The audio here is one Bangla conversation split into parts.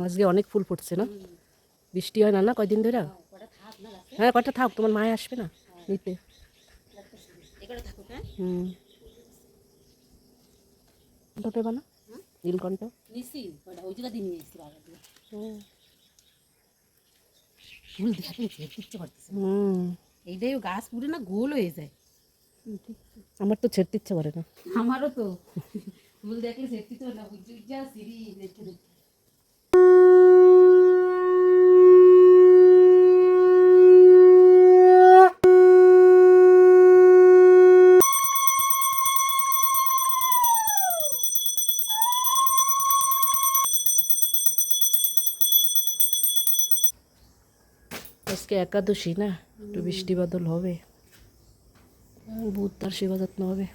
আজকে অনেক ফুল ফুটছে না? বৃষ্টি হয় না না কয়দিন ধরে? হ্যাঁ, কটা থাক, তোমার মায়ে আসবে না নিতে? পেবা না নীলকণ্ঠ? ফুল দেখে ইচ্ছে করতেছে। এইটাই গাছ পুরো না গোল হয়ে যায়। আমার তো ছেড়তে ইচ্ছে করে না। আমারও তো ফুল দেখলে ছেড়তে ইচ্ছে করে না। যা সিঁড়ি দেখতে দেখতে আজকে একাদশী না, একটু বৃষ্টি বাদল হবে, বুধ তার সেবা যত্ন হবে।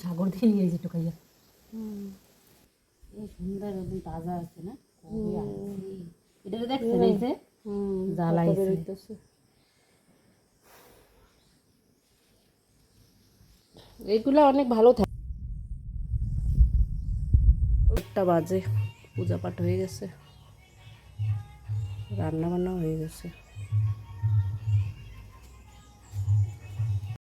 সাগর দিয়ে নিয়ে এসে টোকাইয়া সুন্দর একদম তাজা আছে না? এটা দেখছেন এই যে জ্বালাইছে, এগুলা অনেক ভালো থাকে। 1টা বাজে, পূজা পাঠ হয়ে গেছে, রান্না বান্নাও হয়ে গেছে।